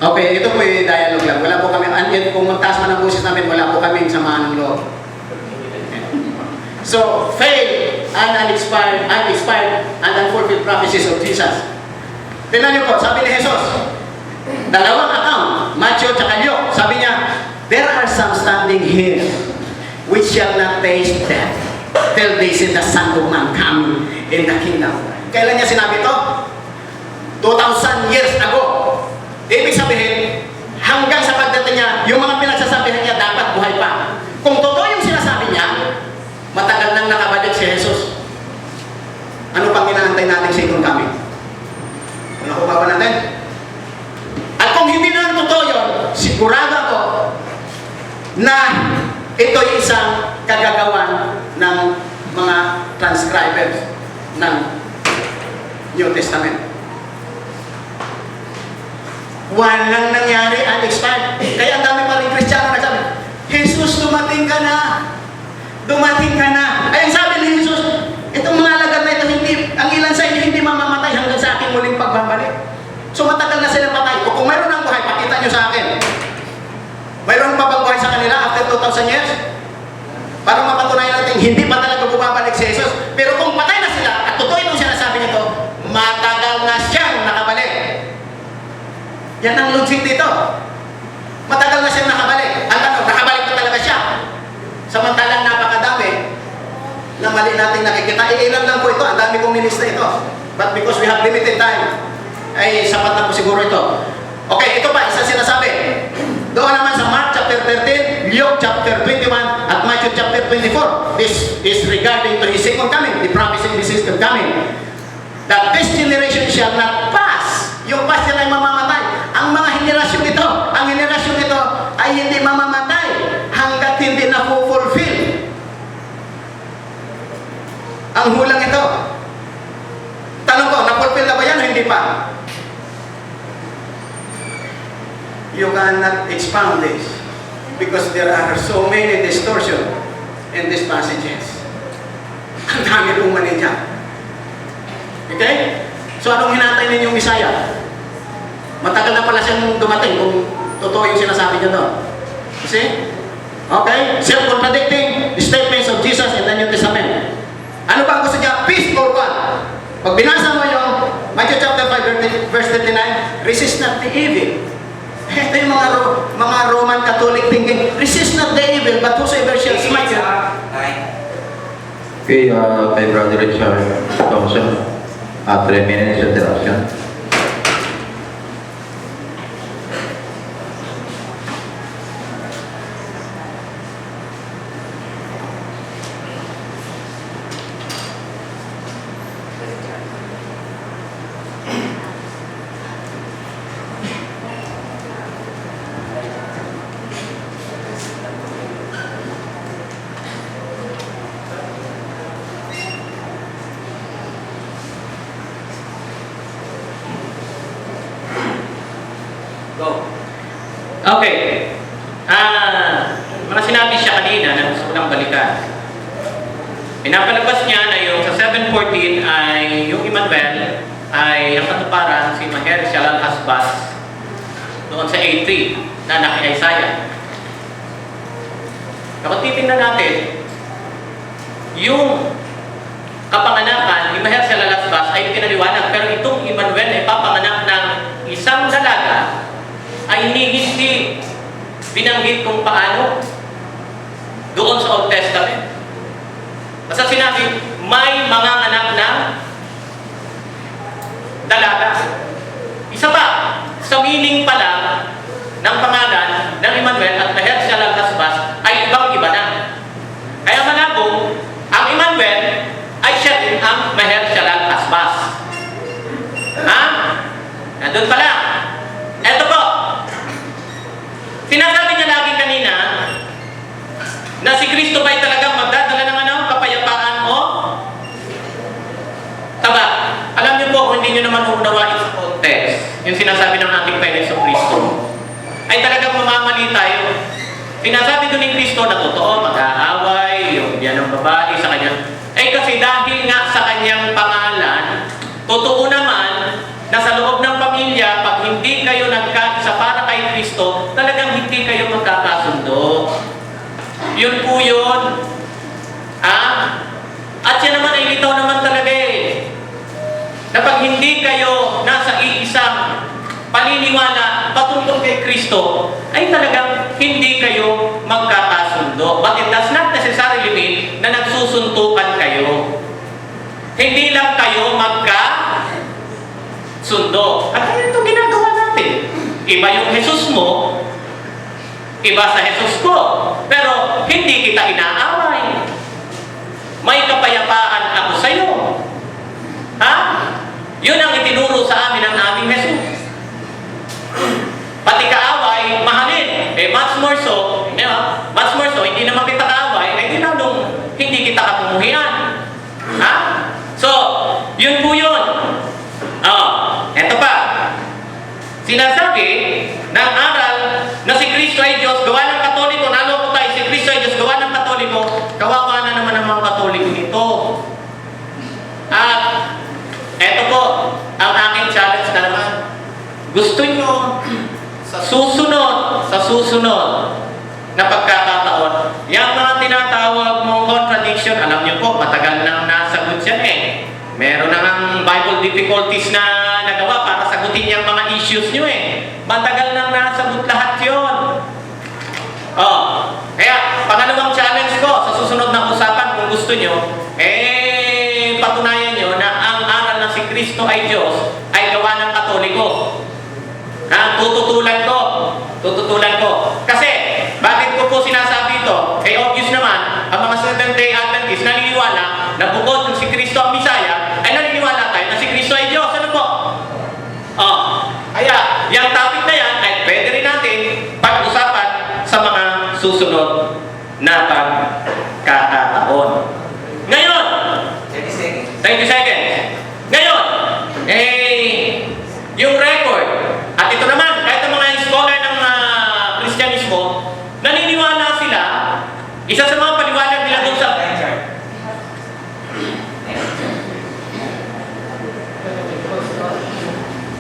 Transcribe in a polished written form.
Okay, ito po yung dialogue lang. Wala po kami, kung magtaas man ang boses namin, wala po kami samahan ng loob. So, fail and uninspired and unfulfilled prophecies of Jesus. Tingnan niyo po, sabi ni Jesus, dalawang account, Matthew at Luke, sabi niya, there are some standing here which shall not taste death till they see the Son of Man coming in the kingdom. Kailan niya sinabi ito? 2,000 years ago. Ibig sabihin, hanggang sa pagdating niya, yung mga pinagsasabihan niya dapat buhay pa. Kung totoo yung sinasabi niya, matagal nang nakabalik si Jesus. Ano pang inaantay natin sa ikong kami? Nakuha ba natin? At kung hindi na totoo yun, sigurado ako na ito yung isang kagagawan ng mga transcribers ng New Testament. Walang nangyari unexpired. Kaya ang dami pa rin Kristiyano nagsabi, Jesus, dumating ka na. Dumating ka na. Ay, ang sabi ni Jesus, itong mga alagad na ito, ang ilan sa inyo hindi mamamatay hanggang sa aking muling pagbabalik. So matagal na sila patay. O kung mayroon ng buhay, pakita nyo sa akin. Mayroon pa bang buhay sa kanila after 2,000 years? Para mapatunayan natin, hindi pa talaga bumabalik si Jesus. Pero kung patay na sila, at totoo itong sinasabi nito, matagal na siyang nakabalik. Yan ang logic dito. Matagal na siyang nakabalik. Ang tanong, nakabalik na talaga siya. Samantalang napakadami na mali nating nakikita. Iilan lang po ito. Ang dami kong nilista ito. But because we have limited time, ay sapat na po siguro ito. Okay, ito pa, isa sinasabi. Doon naman sa Mark chapter 13, Luke chapter 21, at Matthew chapter 24. This is regarding to his second coming, the promise in his second coming. That this generation shall not pass. Yung past nila ay mamamatay. Ang mga henerasyon ito, ang henerasyon ito ay hindi mamamatay hanggat hindi na-fulfill ang hulang ito. Tanong ko, na-fulfill na ba yan o hindi pa? You cannot expound this because there are so many distortions in these passages. Ang dami pong mali dyan. Okay? So anong hinantay ninyong Misaya? Matagal na pala siyang dumating kung totoo yung sinasabi niya doon. See? Okay? Self-contradicting statements of Jesus in the New Testament. Ano ba ang gusto niya? Peace or what? Pag binasa mo yung Matthew chapter 5 verse 39, resist not the evil. Ito yung mga Roman Catholic thinking, resist not the evil, but whosoever shall smite you. Okay, kay Brother Richard Thompson, 3 minutes interruption. Go. Okay. Mga sinabi siya kanina na gusto ko lang balikan. Pinapalabas niya na yung sa 7:14 ay yung Emmanuel ay ang katuparan si Maher Shalal Hasbas doon sa 8:3 na anak ni Isaiah. Kapag titingnan natin, yung kapanganakan ni Maher Shalal Hasbas ay pinaliwanag, pero itong Emmanuel ay papanganak ng isang dalaga ay hindi binanggit kung paano doon sa Old Testament. Basta sinabi, may mga anak na dalaga. Isa pa, sa meaning pa lang ng pangalan ng Emmanuel at Maher Shalal Hasbas ay ibang-iba na. Kaya malabo, ang Emmanuel ay siya din ang Maher Shalal Hasbas. Ha? Nandun pa lang. Eto po. Sinasabi niya lagi kanina na si Kristo ba'y talagang magdadala ng kapayapaan o taba. Alam niyo po, kung hindi niyo naman uunawain sa context, yung sinasabi ng ating Panginoon sa Kristo, ay talagang mamamali tayo. Sinasabi doon ni Kristo na totoo, mag-aaway, yung biyan ng babae sa kanya. Ay kasi dahil nga sa kanyang pangalan, totoo naman na sa loob ng pamilya, pag hindi kayo nagkaisa para na pag hindi kayo nasa iisang paniniwala patungkol kay Kristo, ay talagang hindi kayo magkakasundo. But it does not necessarily mean na nagsusuntukan kayo. Hindi lang kayo magkasundo. At ano ito ginagawa natin? Iba yung Jesus mo, iba sa Jesus ko. Pero hindi kita inaaway. May kapayapaan ako sa iyo. Ha? Yun ang itinuro sa amin ng aming Jesus. Pati kaaway, mahalin. Much more so, hindi naman kita kaaway, di lalong hindi kita kapumuhian. Ha? So, yun po yun. Eto pa. Sinasabi ng aral na si Kristo ay Diyos, gawa ng Katoliko, naloko tayo, si Kristo ay Diyos, gawa ng Katoliko, kawawa na naman ang mga Katoliko nito. At eto po, ang aking challenge na naman. Gusto nyo sa susunod na pagkakataon, yung mga tinatawag mong contradiction, alam nyo po, matagal nang nasagot yan eh. Meron na ng Bible difficulties na nagawa para sagutin yung mga issues nyo eh. Matagal nang nasagot lahat yun. Kaya, pangalawang challenge ko sa susunod na usapan, kung gusto nyo, patunayan nyo na ang aral na si Kristo ay Diyos ay gawa ng Katoliko. Tututulan ko. Kasi, bakit ko po sinasabi ito? Obvious naman, ang mga Seventh-day Adventists naniniwala na bukod kung si Kristo ang Misaya, ay naniniwala tayo na si Kristo ay Diyos. Ano po? Kaya, yung topic na yan, ay pwede rin natin pag-usapan sa mga susunod na pagkakataon. Ngayon, 30 seconds. Ngayon, yung record, at ito naman, kahit ang mga scholar ng Kristyanismo, naniniwala sila, isa sa mga